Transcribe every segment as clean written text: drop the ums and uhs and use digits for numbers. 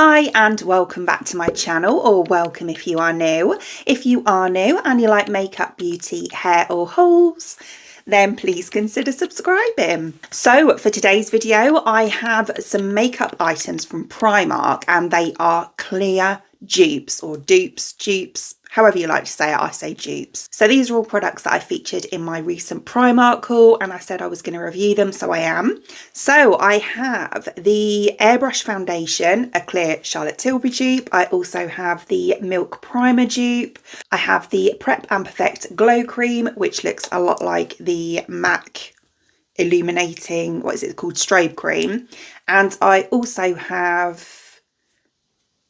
Hi and welcome back to my channel, or welcome if you are new. If you are new and you like makeup, beauty, hair or hauls, then please consider subscribing. So for today's video, I have some makeup items from Primark and they are clear dupes or dupes, however you like to say it. I say dupes. So these are all products that I featured in my recent Primark haul and I said I was going to review them, so I am. So I have the Airbrush foundation, a clear Charlotte Tilbury dupe. I also have the Milk Primer dupe. I have the Prep and Perfect Glow Cream, which looks a lot like the MAC illuminating, what is it called, Strobe cream. And I also have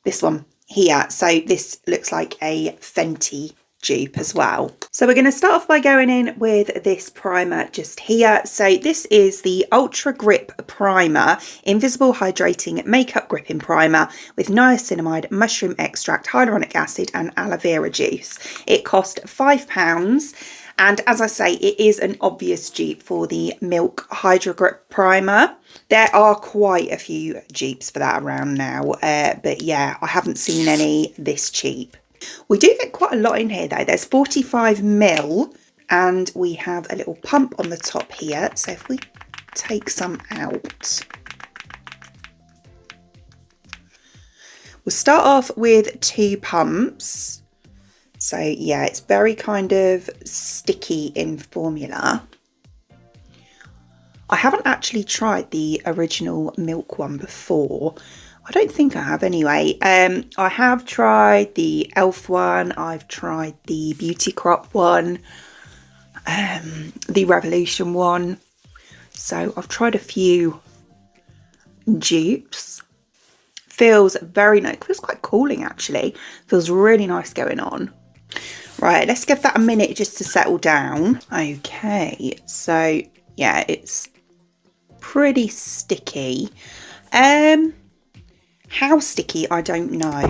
this one here. So this looks like a Fenty dupe as well. So we're going to start off by going in with this primer just here. So this is the Ultra Grip Primer, Invisible Hydrating Makeup Gripping Primer with niacinamide, mushroom extract, hyaluronic acid and aloe vera juice. It cost £5. And as I say, it is an obvious dupe for the Milk Hydro Grip Primer. There are quite a few dupes for that around now, but yeah, I haven't seen any this cheap. We do get quite a lot in here though. There's 45ml and we have a little pump on the top here. So if we take some out, we'll start off with 2 pumps. So yeah, it's very kind of sticky in formula. I haven't actually tried the original Milk one before. I don't think I have anyway. I have tried the e.l.f. one. I've tried the Beauty Crop one. The Revolution one. So I've tried a few dupes. Feels very nice. Feels quite cooling actually. Feels really nice going on. Right, let's give that a minute just to settle down. Okay, so yeah, it's pretty sticky. How sticky, I don't know.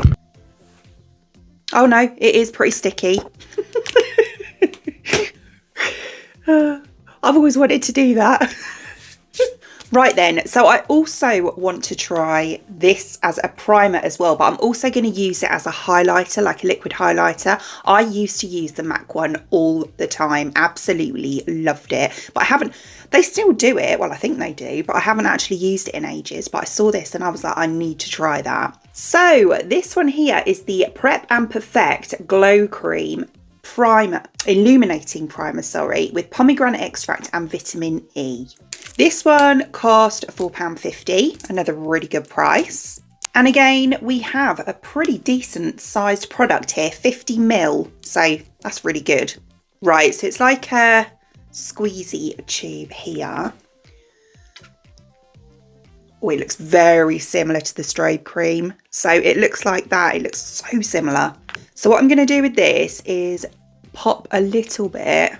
Oh no, it is pretty sticky. I've always wanted to do that. Right then, so I also want to try this as a primer as well, but I'm also going to use it as a highlighter, like a liquid highlighter. I used to use the MAC one all the time, absolutely loved it, but I haven't, they still do it, well I think they do, but I haven't actually used it in ages. But I saw this and I was like, I need to try that. So this one here is the Prep and Perfect Glow Cream Primer, Illuminating Primer, sorry, with pomegranate extract and vitamin E. This one cost £4.50, another really good price. And again, we have a pretty decent sized product here, 50ml, so that's really good. Right, so it's like a squeezy tube here. Oh, it looks very similar to the Strobe cream. So it looks like that, it looks so similar. So what I'm going to do with this is pop a little bit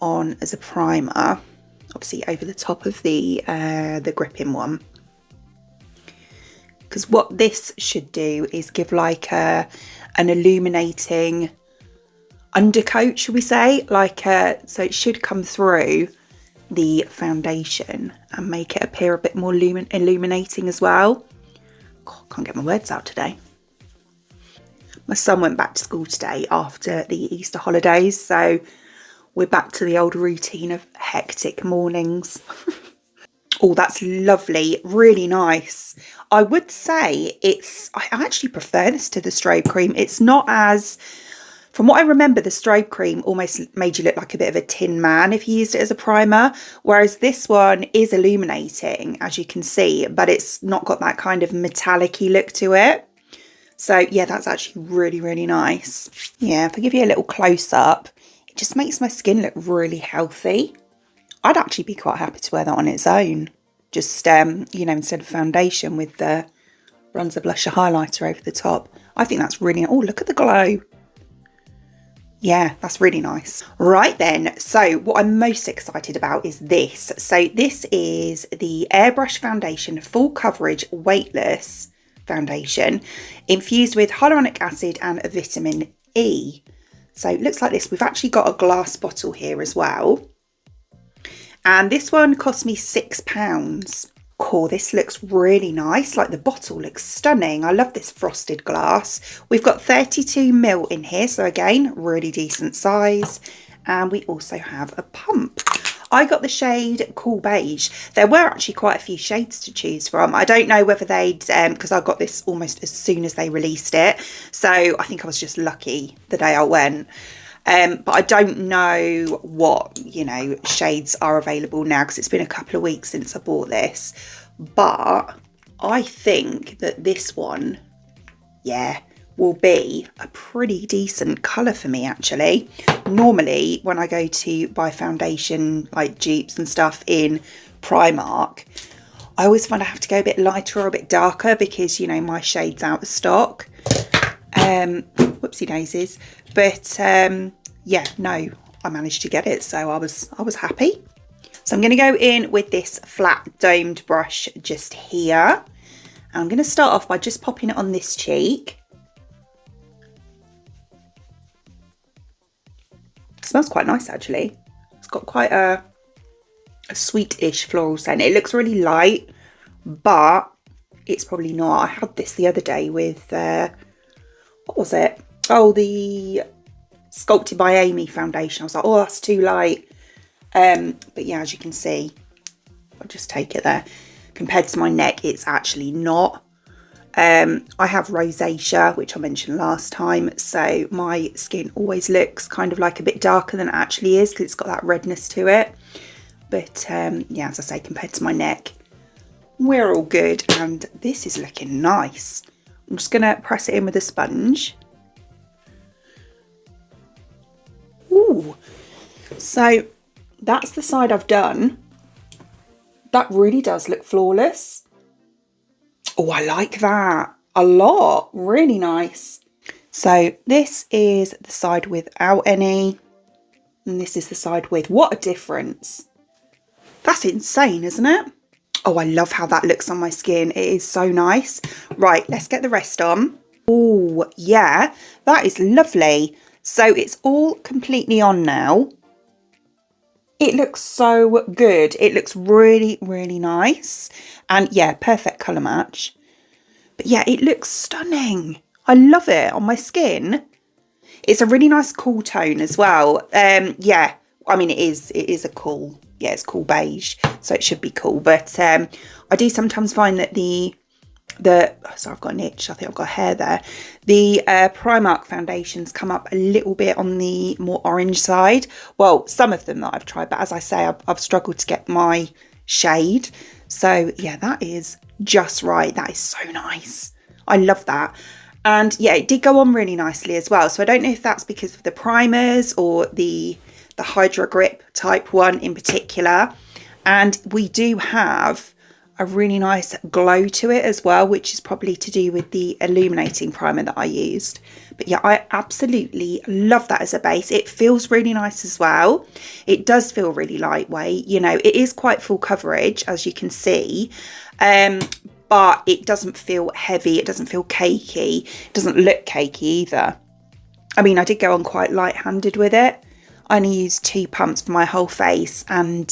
on as a primer, obviously over the top of the gripping one, because what this should do is give like an illuminating undercoat, should we say, like so it should come through the foundation and make it appear a bit more illuminating as well. God, can't get my words out today. My son went back to school today after the Easter holidays, so we're back to the old routine of hectic mornings. Oh, that's lovely, really nice. I would say I actually prefer this to the Strobe cream. It's not as, from what I remember, the Strobe cream almost made you look like a bit of a tin man if you used it as a primer, whereas this one is illuminating, as you can see, but it's not got that kind of metallic-y look to it. So yeah, that's actually really, really nice. Yeah, if I give you a little close-up, it just makes my skin look really healthy. I'd actually be quite happy to wear that on its own. Just, you know, instead of foundation with the bronzer, blusher, highlighter over the top. I think that's really, oh, look at the glow. Yeah, that's really nice. Right then, so what I'm most excited about is this. So this is the Airbrush Foundation Full Coverage Weightless Foundation infused with hyaluronic acid and vitamin E. So it looks like this. We've actually got a glass bottle here as well. And this one cost me £6. Cool, this looks really nice. Like the bottle looks stunning. I love this frosted glass. We've got 32 ml in here, so again, really decent size. And we also have a pump. I got the shade Cool Beige. There were actually quite a few shades to choose from. I don't know whether they'd, because I got this almost as soon as they released it. So I think I was just lucky the day I went. But I don't know what, you know, shades are available now because it's been a couple of weeks since I bought this. But I think that this one, yeah, will be a pretty decent colour for me actually. Normally when I go to buy foundation like dupes and stuff in Primark, I always find I have to go a bit lighter or a bit darker because, you know, my shade's out of stock. Whoopsie daisies. But yeah, no, I managed to get it, so I was happy. So I'm going to go in with this flat domed brush just here. And I'm going to start off by just popping it on this cheek. It smells quite nice actually. It's got quite a sweetish floral scent. It looks really light, but it's probably not. I had this the other day with, what was it? Oh, the Sculpted by Amy foundation. I was like, oh, that's too light. But yeah, as you can see, I'll just take it there. Compared to my neck, it's actually not. I have rosacea, which I mentioned last time, so my skin always looks kind of like a bit darker than it actually is because it's got that redness to it. But yeah, as I say, compared to my neck, we're all good, and this is looking nice. I'm just going to press it in with a sponge. Ooh, so that's the side I've done. That really does look flawless. Oh, I like that a lot. Really nice. So this is the side without any, and this is the side with. What a difference. That's insane, isn't it? Oh, I love how that looks on my skin. It is so nice. Right, let's get the rest on. Oh, yeah, that is lovely. So it's all completely on now. It looks so good. It looks really, really nice. And yeah, perfect colour match. But yeah, it looks stunning. I love it on my skin. It's a really nice cool tone as well. Yeah, I mean, it is a cool, yeah, it's cool beige, so it should be cool. But I do sometimes find that sorry, I've got an itch. I think I've got hair there. The Primark foundations come up a little bit on the more orange side. Well, some of them that I've tried, but as I say, I've struggled to get my shade. So yeah, that is just right. That is so nice. I love that. And yeah, it did go on really nicely as well. So I don't know if that's because of the primers or the Hydra Grip type one in particular. And we do have a really nice glow to it as well, which is probably to do with the illuminating primer that I used. But yeah, I absolutely love that as a base. It feels really nice as well. It does feel really lightweight. You know, it is quite full coverage, as you can see, but it doesn't feel heavy. It doesn't feel cakey. It doesn't look cakey either. I mean, I did go on quite light-handed with it. I only used 2 pumps for my whole face, and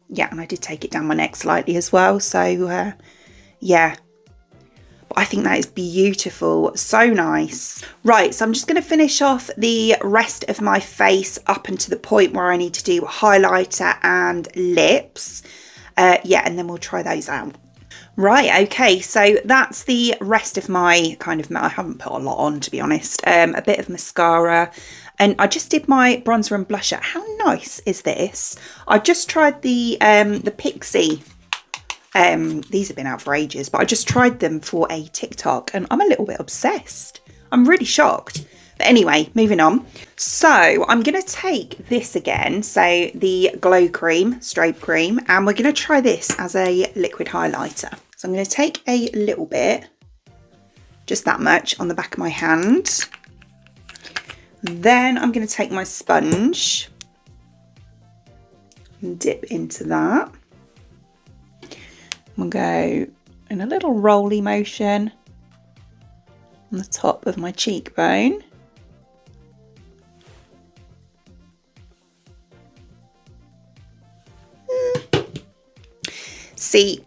yeah, and I did take it down my neck slightly as well. So yeah, but I think that is beautiful. So nice. Right, so I'm just going to finish off the rest of my face up until the point where I need to do highlighter and lips. Yeah, and then we'll try those out. Right, okay, so that's the rest of my kind of, I haven't put a lot on, to be honest. A bit of mascara, and I just did my bronzer and blusher. How nice is this? I just tried the Pixie. These have been out for ages, but I just tried them for a TikTok, and I'm a little bit obsessed. I'm really shocked. But anyway, moving on. So I'm going to take this again, so the Glow Cream, Strobe Cream, and we're going to try this as a liquid highlighter. So I'm going to take a little bit, just that much, on the back of my hand. Then I'm going to take my sponge and dip into that. We'll go in a little rolly motion on the top of my cheekbone. See,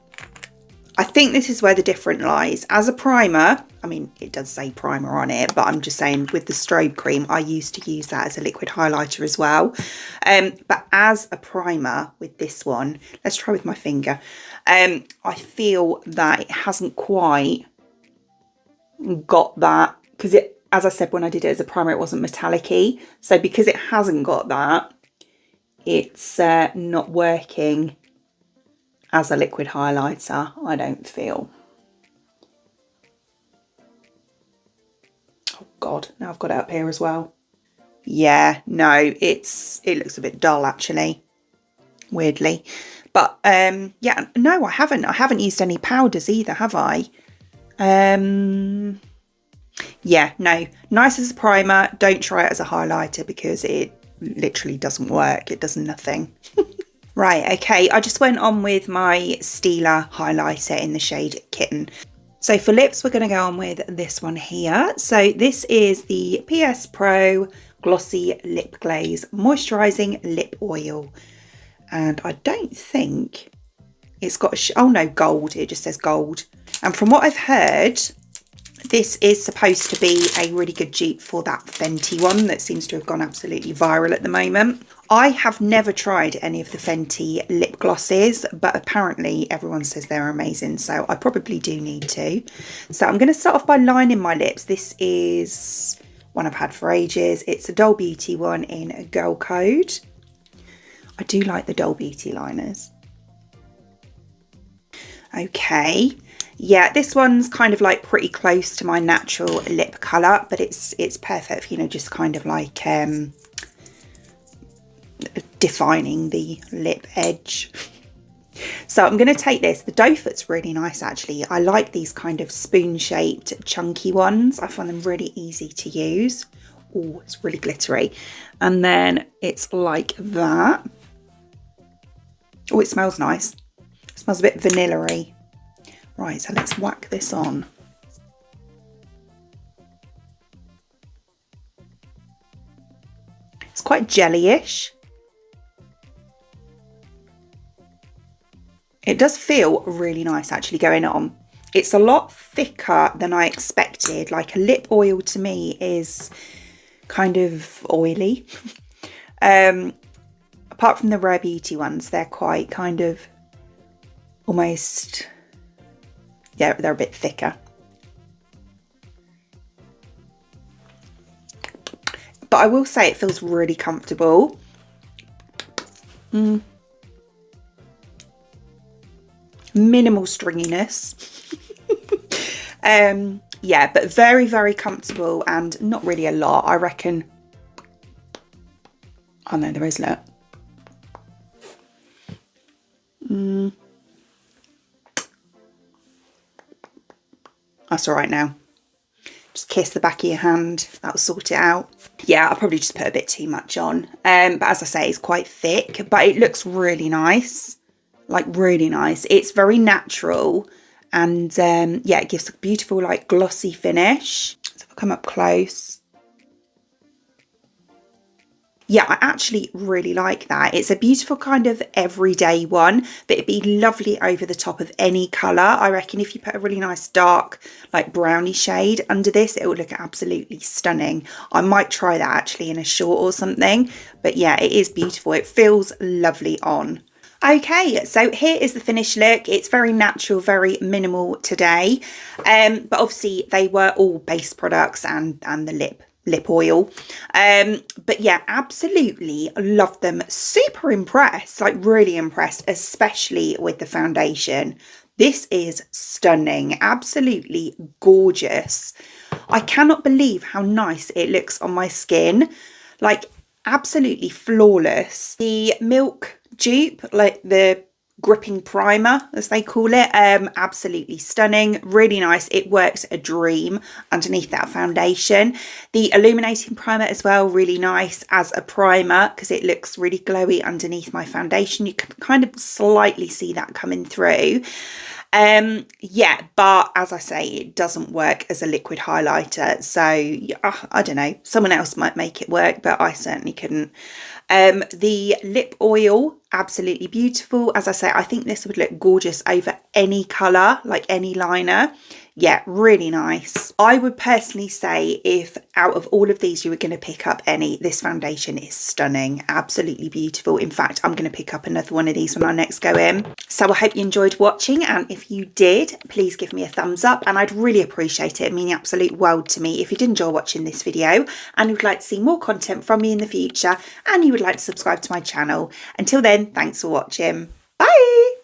I think this is where the difference lies. As a primer, I mean, it does say primer on it, but I'm just saying with the Strobe cream, I used to use that as a liquid highlighter as well. But as a primer with this one, let's try with my finger. I feel that it hasn't quite got that, because it, as I said, when I did it as a primer, it wasn't metallic-y. So because it hasn't got that, it's not working as a liquid highlighter, I don't feel. Oh God, now I've got it up here as well. Yeah, no, it looks a bit dull actually, weirdly. But yeah, no, I haven't used any powders either, have I? Yeah, no, nice as a primer. Don't try it as a highlighter because it literally doesn't work. It does nothing. Right, okay, I just went on with my Stila highlighter in the shade Kitten. So for lips, we're going to go on with this one here. So this is the PS Pro Glossy Lip Glaze Moisturising Lip Oil. And I don't think it's got oh no, gold, it just says gold. And from what I've heard, this is supposed to be a really good dupe for that Fenty one that seems to have gone absolutely viral at the moment. I have never tried any of the Fenty lip glosses, but apparently everyone says they're amazing, so I probably do need to. So I'm going to start off by lining my lips. This is one I've had for ages. It's a Doll Beauty one in Girl Code. I do like the Doll Beauty liners. Okay. Yeah, this one's kind of like pretty close to my natural lip colour, but it's perfect, you know, just kind of like defining the lip edge. So I'm going to take this. The doe foot's really nice actually. I like these kind of spoon-shaped chunky ones. I find them really easy to use. Oh, it's really glittery. And then it's like that. Oh, it smells nice. It smells a bit vanilla-y. Right, so let's whack this on. It's quite jelly-ish. It does feel really nice actually going on. It's a lot thicker than I expected. Like a lip oil to me is kind of oily. Apart from the Rare Beauty ones, they're quite kind of almost, yeah, they're a bit thicker. But I will say it feels really comfortable. Minimal stringiness. Yeah, but very, very comfortable and not really a lot. I reckon. Oh no, there is, look. That's all right now. Just kiss the back of your hand. That'll sort it out. Yeah, I'll probably just put a bit too much on. But as I say, it's quite thick, but it looks really nice. Like really nice. It's very natural and yeah, it gives a beautiful like glossy finish. So if I come up close. Yeah, I actually really like that. It's a beautiful kind of everyday one, but it'd be lovely over the top of any colour. I reckon if you put a really nice dark, like brownie shade under this, it will look absolutely stunning. I might try that actually in a short or something. But yeah, it is beautiful. It feels lovely on. Okay, so here is the finished look. It's very natural, very minimal today. But obviously they were all base products and the lip oil. But yeah, absolutely love them. Super impressed, like really impressed, especially with the foundation. This is stunning, absolutely gorgeous. I cannot believe how nice it looks on my skin. Like absolutely flawless. The Milk dupe, like the gripping primer as they call it, absolutely stunning, really nice. It works a dream underneath that foundation. The illuminating primer as well, really nice as a primer because it looks really glowy underneath my foundation. You can kind of slightly see that coming through. Yeah, but as I say, it doesn't work as a liquid highlighter, so I don't know, someone else might make it work, but I certainly couldn't. The lip oil, absolutely beautiful. As I say, I think this would look gorgeous over any colour, like any liner. Yeah, really nice. I would personally say if out of all of these you were going to pick up any, this foundation is stunning, absolutely beautiful. In fact, I'm going to pick up another one of these when I next go in. So I hope you enjoyed watching, and if you did, please give me a thumbs up and I'd really appreciate it. It means the absolute world to me if you did enjoy watching this video and would like to see more content from me in the future and you would like to subscribe to my channel. Until then, thanks for watching. Bye!